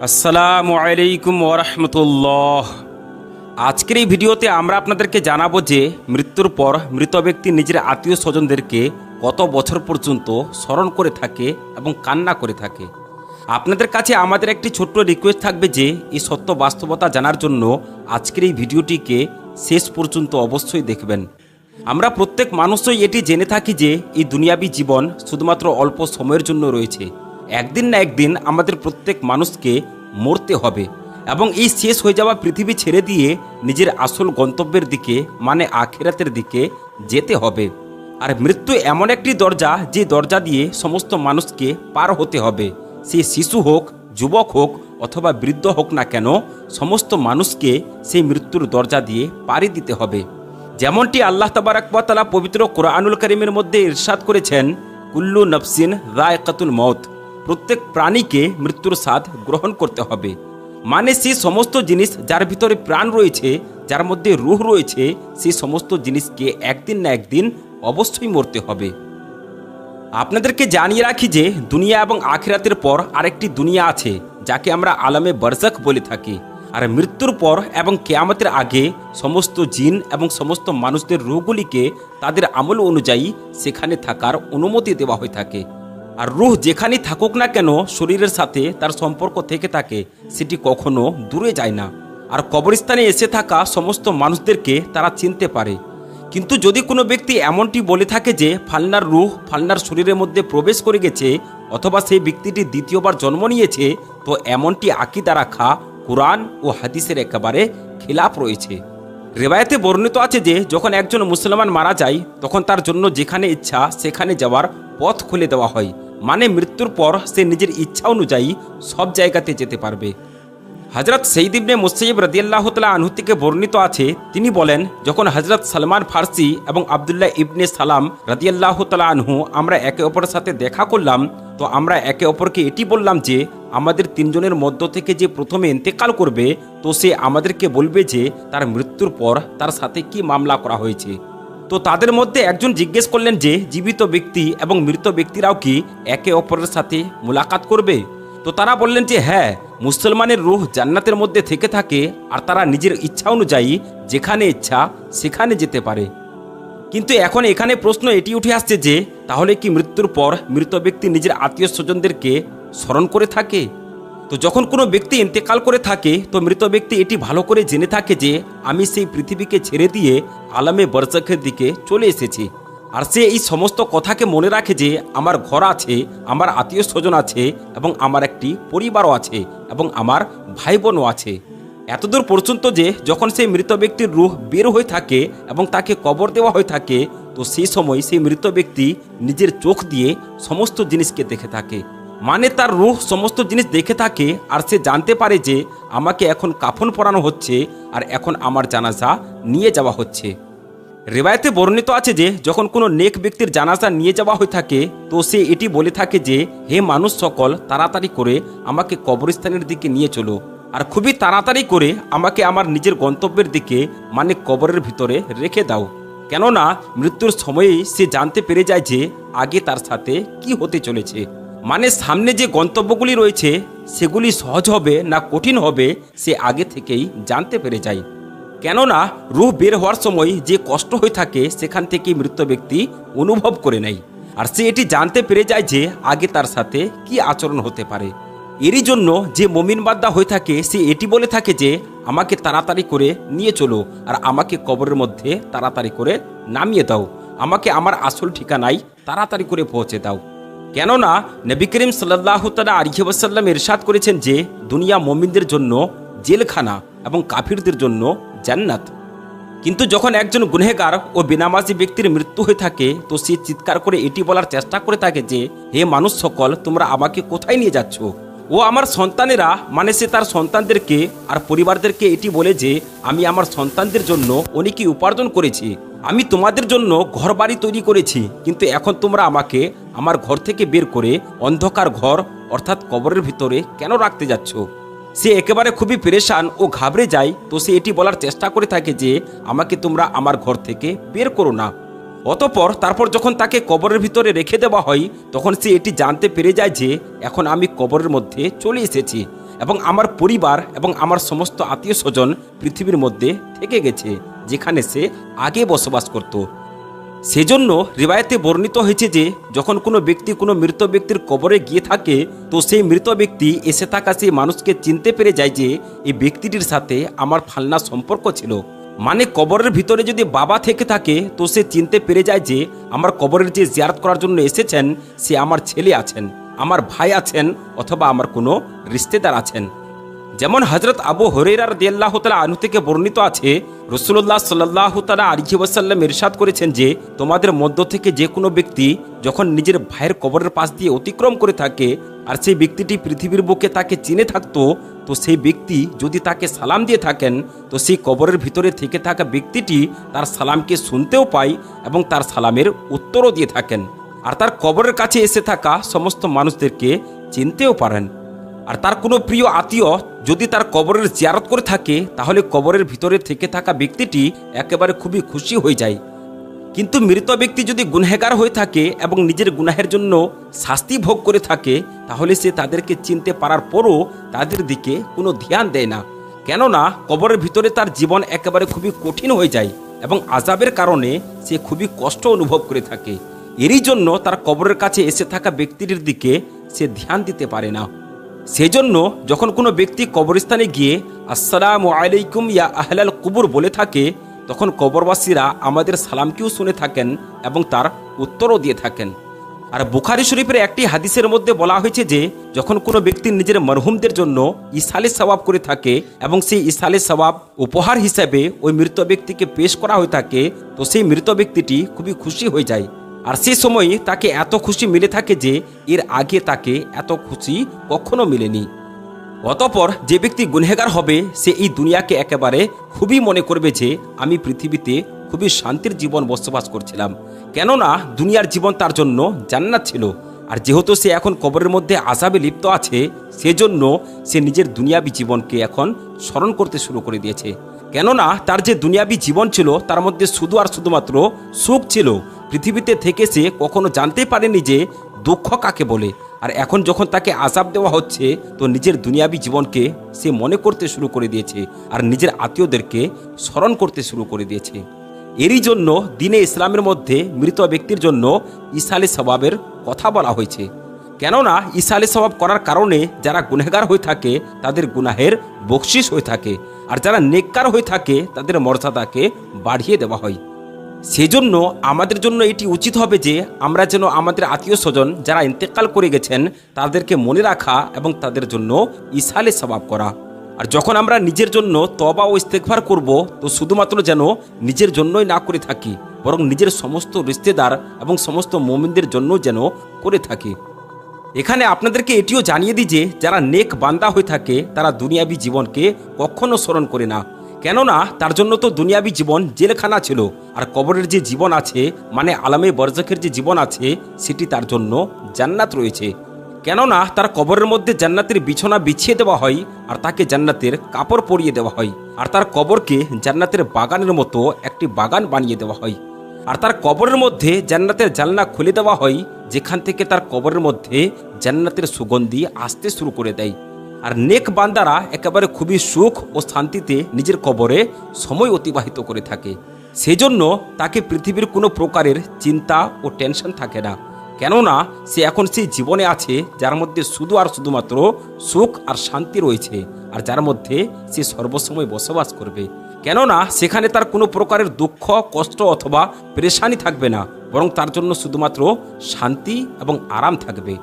আসসালামু আলাইকুম ওরহমতুল্লাহ। আজকের এই ভিডিওতে আমরা আপনাদেরকে জানাবো যে মৃত্যুর পর মৃত ব্যক্তি নিজের আত্মীয় স্বজনদেরকে কত বছর পর্যন্ত স্মরণ করে থাকে এবং কান্না করে থাকে। আপনাদের কাছে আমাদের একটি ছোট্ট রিকোয়েস্ট থাকবে যে এই সত্য বাস্তবতা জানার জন্য আজকের এই ভিডিওটিকে শেষ পর্যন্ত অবশ্যই দেখবেন। আমরা প্রত্যেক মানুষই এটি জেনে থাকি যে এই দুনিয়াবী জীবন শুধুমাত্র অল্প সময়ের জন্য রয়েছে। একদিন না একদিন আমাদের প্রত্যেক মানুষকে মরতে হবে এবং এই শেষ হয়ে যাওয়া পৃথিবী ছেড়ে দিয়ে নিজের আসল গন্তব্যের দিকে মানে আখিরাতের দিকে যেতে হবে। আর মৃত্যু এমন একটি দরজা যে দরজা দিয়ে সমস্ত মানুষকে পার হতে হবে। সে শিশু হোক, যুবক হোক অথবা বৃদ্ধ হোক না কেন, সমস্ত মানুষকে সেই মৃত্যুর দরজা দিয়ে পাড়ি দিতে হবে। যেমনটি আল্লাহ তাবারাক ওয়া তাআলা পবিত্র কোরআনুল কারীমের মধ্যে ইরশাদ করেছেন, কুল্লু নফসিন যায়কাতুল মউত, প্রত্যেক প্রাণীকে মৃত্যুর স্বাদ গ্রহণ করতে হবে। মানে সেই সমস্ত জিনিস যার ভিতরে প্রাণ রয়েছে, যার মধ্যে রূহ রয়েছে, সেই সমস্ত জিনিসকে একদিন না একদিন অবশ্যই মরতে হবে। আপনাদেরকে জানিয়ে রাখি যে দুনিয়া এবং আখিরাতের পর আরেকটি দুনিয়া আছে যাকে আমরা আলামে বারজাখ বলে থাকি। আর মৃত্যুর পর এবং কিয়ামতের আগে সমস্ত জিন এবং সমস্ত মানুষদের রূহগুলিকে তাদের আমল অনুযায়ী সেখানে থাকার অনুমতি দেওয়া হয়ে থাকে। আর রূহ যেখানেই থাকুক না কেন শরীরের সাথে তার সম্পর্ক থেকে থাকে, সেটি কখনো দূরে যায় না। আর কবরস্থানে এসে থাকা সমস্ত মানুষদেরকে তারা চিনতে পারে। কিন্তু যদি কোনো ব্যক্তি এমনটি বলে থাকে যে ফালনার রূহ ফালনার শরীরের মধ্যে প্রবেশ করে গেছে অথবা সেই ব্যক্তিটি দ্বিতীয়বার জন্ম নিয়েছে, তো এমনটি আকীদা রাখা কুরআন ও হাদিসের একেবারে খিলাফ রয়েছে। রেবায়াতে বর্ণিত আছে যে যখন একজন মুসলমান মারা যায় তখন তার জন্য যেখানে ইচ্ছা সেখানে যাওয়ার পথ খুলে দেওয়া হয়। মানে মৃত্যুর পর সে নিজের ইচ্ছা অনুযায়ী সব জায়গাতে যেতে পারবে। হযরত সঈদ ইবনে মুসাইয়্যিব রাদিয়াল্লাহু তাআলা আনহু থেকে বর্ণিত আছে, তিনি বলেন, যখন হযরত সালমান ফার্সি এবং আব্দুল্লাহ ইবনে সালাম রাদিয়াল্লাহু তাআলা আনহু আমরা একে অপরের সাথে দেখা করলাম, তো আমরা একে অপরকে এটি বললাম যে আমাদের তিনজনের মধ্য থেকে যে প্রথমে ইন্তেকাল করবে, তো সে আমাদেরকে বলবে যে তার মৃত্যুর পর তার সাথে কি মামলা করা হয়েছে। তো তাদের মধ্যে একজন জিজ্ঞেস করলেন যে জীবিত ব্যক্তি এবং মৃত ব্যক্তিরাও কি একে অপরের সাথে মুলাকাত করবে? তো তারা বললেন যে হ্যাঁ, মুসলমানের রূহ জান্নাতের মধ্যে থেকে থাকে আর তারা নিজের ইচ্ছা অনুযায়ী যেখানে ইচ্ছা সেখানে যেতে পারে। কিন্তু এখন এখানে প্রশ্ন এটি উঠে আসছে যে তাহলে কি মৃত্যুর পর মৃত ব্যক্তি নিজের আত্মীয় স্বজনদেরকে স্মরণ করে থাকে? তো যখন কোনো ব্যক্তি ইন্তেকাল করে থাকে তো মৃত ব্যক্তি এটি ভালো করে জেনে থাকে যে আমি সেই পৃথিবীকে ছেড়ে দিয়ে আলামে বারজাখের দিকে চলে এসেছি। আর সে এই সমস্ত কথাকে মনে রাখে যে আমার ঘর আছে, আমার আত্মীয় স্বজন আছে এবং আমার একটি পরিবারও আছে এবং আমার ভাই বোনও আছে। এতদূর পর্যন্ত যে যখন সেই মৃত ব্যক্তির রূহ বের হয়ে থাকে এবং তাকে কবর দেওয়া হয়ে থাকে, তো সেই সময় সেই মৃত ব্যক্তি নিজের চোখ দিয়ে সমস্ত জিনিসকে দেখে থাকে। মানে তার রূহ সমস্ত জিনিস দেখে থাকে আর সে জানতে পারে যে আমাকে এখন কাফন পরানো হচ্ছে আর এখন আমার জানাজা নিয়ে যাওয়া হচ্ছে। রিওয়ায়াতে বর্ণিত আছে যে যখন কোনো নেক ব্যক্তির জানাজা নিয়ে যাওয়া হয়ে থাকে তো সে এটি বলে থাকে যে হে মানুষ সকল, তাড়াতাড়ি করে আমাকে কবরস্থানের দিকে নিয়ে চলো আর খুবই তাড়াতাড়ি করে আমাকে আমার নিজের গন্তব্যের দিকে মানে কবরের ভিতরে রেখে দাও। কেননা মৃত্যুর সময়েই সে জানতে পেরে যায় যে আগে তার সাথে কি হতে চলেছে। মানে সামনে যে গন্তব্যগুলি রয়েছে সেগুলি সহজ হবে না কঠিন হবে সে আগে থেকেই জানতে পেরে যায়। কেননা রূহ বের হওয়ার সময় যে কষ্ট হয়ে থাকে সেখান থেকে মৃত ব্যক্তি অনুভব করে নেয় আর সে এটি জানতে পেরে যায় যে আগে তার সাথে কি আচরণ হতে পারে। এরই জন্য যে মুমিন বান্দা হয়ে থাকে সে এটি বলে থাকে যে আমাকে তাড়াতাড়ি করে নিয়ে চলো আর আমাকে কবরের মধ্যে তাড়াতাড়ি করে নামিয়ে দাও, আমাকে আমার আসল ঠিকানায় তাড়াতাড়ি করে পৌঁছে দাও। কেননা নবী করিম সাল্লাল্লাহু তাআলা আলাইহি ওয়াসাল্লাম ইরশাদ করেছেন যে দুনিয়া মুমিনদের জন্য জেলখানা এবং কাফিরদের জন্য জান্নাত। কিন্তু যখন একজন গুনহেগার ও বেনামাজি ব্যক্তির মৃত্যু হয়ে থাকে তো সে চিৎকার করে এটি বলার চেষ্টা করে থাকে যে হে মানুষ সকল, তোমরা আমাকে কোথায় নিয়ে যাচ্ছ? ও আমার সন্তানেরা, মানে সে তার সন্তানদেরকে আর পরিবারদেরকে এটি বলে যে আমি আমার সন্তানদের জন্য অনেকই উপার্জন করেছি, আমি তোমাদের জন্য ঘর বাড়ি তৈরি করেছি, কিন্তু এখন তোমরা আমাকে আমার ঘর থেকে বের করে অন্ধকার ঘর অর্থাৎ কবরের ভিতরে কেন রাখতে যাচ্ছ? সে একেবারে খুবই পেরেশান ও ঘাবড়ে যায়। তো সে এটি বলার চেষ্টা করে থাকে যে আমাকে তোমরা আমার ঘর থেকে বের করো না। অতঃপর তারপর যখন তাকে কবরের ভিতরে রেখে দেওয়া হয় তখন সে এটি জানতে পেরে যায় যে এখন আমি কবরের মধ্যে চলে এসেছি এবং আমার পরিবার এবং আমার সমস্ত আত্মীয় স্বজন পৃথিবীর মধ্যে থেকে গেছে যেখানে সে আগে বসবাস করত। সেজন্য রিবায়াতে বর্ণিত হয়েছে যে যখন কোনো ব্যক্তি কোনো মৃত ব্যক্তির কবরে গিয়ে থাকে তো সেই মৃত ব্যক্তি এসে থাকা সেই মানুষকে চিনতে পেরে যায় যে এই ব্যক্তিটির সাথে আমার ফালনা সম্পর্ক ছিল। মানে কবরের ভিতরে যদি বাবা থেকে থাকে তো সে চিনতে পেরে যায় যে আমার কবরের যে জিয়ারত করার জন্য এসেছেন সে আমার ছেলে আছেন, আমার ভাই আছেন, অথবা আমার কোনো রিশতেদার আছেন। যেমন হযরত আবু হুরায়রা রাদিয়াল্লাহু তাআলা আনহু থেকে বর্ণিত আছে, রাসূলুল্লাহ সাল্লাল্লাহু তাআলা আলাইহি ওয়াসাল্লাম ইরশাদ করেছেন যে তোমাদের মধ্য থেকে যে কোনো ব্যক্তি যখন নিজের ভাইয়ের কবরের পাশ দিয়ে অতিক্রম করে থাকে আর সেই ব্যক্তিটি পৃথিবীর বুকে তাকে চিনে থাকতো তো সেই ব্যক্তি যদি তাকে সালাম দিয়ে থাকেন তো সেই কবরের ভিতরে থেকে থাকা ব্যক্তিটি তার সালামকে শুনতেও পায় এবং তার সালামের উত্তরও দিয়ে থাকেন, আর তার কবরের কাছে এসে থাকা সমস্ত মানুষদেরকে চিনতেও পারেন। আর তার কোনো প্রিয় আত্মীয় যদি তার কবরের জিয়ারত করে থাকে তাহলে কবরের ভিতরে থেকে থাকা ব্যক্তিটি একেবারে খুবই খুশি হয়ে যায়। কিন্তু মৃত ব্যক্তি যদি গুনহেগার হয়ে থাকে এবং নিজের গুনাহের জন্য শাস্তি ভোগ করে থাকে তাহলে সে তাদেরকে চিনতে পারার পরও তাদের দিকে কোনো ধ্যান দেয় না, কেননা কবরের ভিতরে তার জীবন একেবারে খুবই কঠিন হয়ে যায় এবং আযাবের কারণে সে খুবই কষ্ট অনুভব করে থাকে। এরই জন্য তার কবরের কাছে এসে থাকা ব্যক্তিটির দিকে সে ধ্যান দিতে পারে না। সেজন্য যখন কোনো ব্যক্তি কবরস্থানে গিয়ে আসসালামু আলাইকুম ইয়া আহলাল কুবুর বলে থাকে তখন কবরবাসীরা আমাদের সালামকেও শুনে থাকেন এবং তার উত্তরও দিয়ে থাকেন। আর বুখারী শরীফের একটি হাদিসের মধ্যে বলা হয়েছে যে যখন কোনো ব্যক্তি নিজের মরহুমদের জন্য ইসালে সওয়াব করে থাকে এবং সেই ইসালে সওয়াব উপহার হিসেবে ওই মৃত ব্যক্তিকে পেশ করা হয়ে থাকে তো সেই মৃত ব্যক্তিটি খুবই খুশি হয়ে যায়, আর সেই সময় তাকে এত খুশি মিলে থাকে যে এর আগে তাকে এত খুশি কখনো মিলেনি। অতঃপর যে ব্যক্তি গুনহেগার হবে সে এই দুনিয়াকে একেবারে খুবই মনে করবে যে আমি পৃথিবীতে খুবই শান্তির জীবন বসবাস করছিলাম, কেননা দুনিয়ার জীবন তার জন্য জান্নাত ছিল। আর যেহেতু সে এখন কবরের মধ্যে আযাবে লিপ্ত আছে সেজন্য সে নিজের দুনিয়াবী জীবনকে এখন স্মরণ করতে শুরু করে দিয়েছে, কেননা তার যে দুনিয়াবী জীবন ছিল তার মধ্যে শুধু আর শুধুমাত্র সুখ ছিল। পৃথিবীতে থেকে সে কখনো জানতে পারেনি যে দুঃখ কাকে বলে, আর এখন যখন তাকে আযাব দেওয়া হচ্ছে তো নিজের দুনিয়াবী জীবনকে সে মনে করতে শুরু করে দিয়েছে আর নিজের আত্মীয়দেরকে স্মরণ করতে শুরু করে দিয়েছে। এরই জন্য দ্বীনে ইসলামের মধ্যে মৃত ব্যক্তির জন্য ইসালে সওয়াবের কথা বলা হয়েছে, কেননা ইসালে সওয়াব করার কারণে যারা গুনহগার হয়ে থাকে তাদের গুনাহের বকশিশ হয়ে থাকে, আর যারা নেককার হয়ে থাকে তাদের মর্যাদাকে বাড়িয়ে দেওয়া হয়। সেজন্য আমাদের জন্য এটি উচিত হবে যে আমরা যেন আমাদের আত্মীয় স্বজন যারা ইন্তেকাল করে গেছেন তাদেরকে মনে রাখা এবং তাদের জন্য ইসালে সওয়াব করা। আর যখন আমরা নিজের জন্য তওবা ও ইস্তেগফার করব তো শুধুমাত্র যেন নিজের জন্যই না করে থাকি বরং নিজের সমস্ত রিশতেদার এবং সমস্ত মুমিনদের জন্য যেন করে থাকি। এখানে আপনাদেরকে এটিও জানিয়ে দিই যে যারা নেক বান্দা হয়ে থাকে তারা দুনিয়াবী জীবনকে কখনো স্মরণ করে না, কেননা তার জন্য তো দুনিয়াবী জীবন জেলখানা ছিল, আর কবরের যে জীবন আছে মানে আলামে বরজখের যে জীবন আছে সেটি তার জন্য জান্নাত রয়েছে, কেননা তার কবরের মধ্যে জান্নাতের বিছানা বিছিয়ে দেওয়া হয় আর তাকে জান্নাতের কাপড় পরিয়ে দেওয়া হয়, আর তার কবরকে জান্নাতের বাগানের মতো একটি বাগান বানিয়ে দেওয়া হয়, আর তার কবরের মধ্যে জান্নাতের জানলা খুলে দেওয়া হয় যেখান থেকে তার কবরের মধ্যে জান্নাতের সুগন্ধি আসতে শুরু করে দেয়। আর নেক বান্দারা একেবারে খুবই সুখ ও শান্তিতে নিজের কবরে সময় অতিবাহিত করে থাকে, সেজন্য তাকে পৃথিবীর কোনো প্রকারের চিন্তা ও টেনশন থাকে না, কেননা সে এখন সেই জীবনে আছে যার মধ্যে শুধু আর শুধুমাত্র সুখ আর শান্তি রয়েছে, আর যার মধ্যে সে সর্বসময় বসবাস করবে, কেননা সেখানে তার কোনো প্রকারের দুঃখ কষ্ট অথবা পেরেশানি থাকবে না, বরং তার জন্য শুধুমাত্র শান্তি এবং আরাম থাকবে।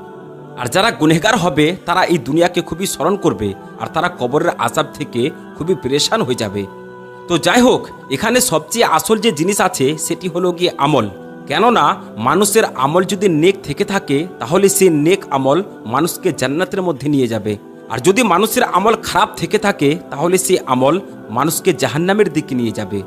আর যারা গুনহগার হবে তারা এই দুনিয়াকে খুবই স্মরণ করবে আর তারা কবরের আযাব থেকে খুবই পেরেশান হয়ে যাবে। তো যাই হোক, এখানে সবচেয়ে আসল যে জিনিস আছে সেটি হলো গিয়ে আমল, কেননা মানুষের আমল যদি নেক থেকে থাকে তাহলে সেই নেক আমল মানুষকে জান্নাতের মধ্যে নিয়ে যাবে, আর যদি মানুষের আমল খারাপ থেকে থাকে তাহলে সেই আমল মানুষকে জাহান্নামের দিকে নিয়ে যাবে।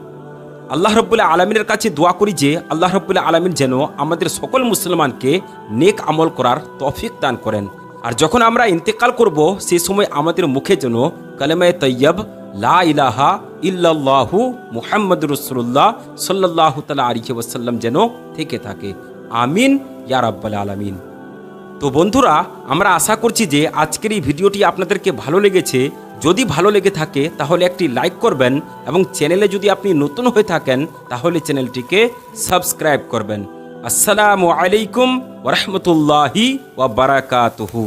আল্লাহ রাব্বুল আলামিনের কাছে দোয়া করি যে আল্লাহ রাব্বুল আলামিন যেন আমাদের সকল মুসলমানকে নেক আমল করার তৌফিক দান করেন, আর যখন আমরা ইন্তেকাল করব সেই সময় আমাদের মুখে যেন কালেমায়ে তাইয়্যিব লা ইলাহা ইল্লাল্লাহু মুহাম্মাদুর রাসূলুল্লাহ সাল্লাল্লাহু তাআলা আলাইহি ওয়াসাল্লাম যেন থেকে থাকে। আমিন ইয়া রাব্বাল আলামিন। তো বন্ধুরা, আমরা আশা করছি যে আজকের এই ভিডিওটি আপনাদেরকে ভালো লেগেছে। যদি ভালো লেগে থাকে তাহলে একটি লাইক করবেন এবং চ্যানেলে যদি আপনি নতুন হয়ে থাকেন তাহলে চ্যানেলটিকে সাবস্ক্রাইব করবেন। আসসালামু আলাইকুম ওয়া রাহমাতুল্লাহি ওয়া বারাকাতুহু।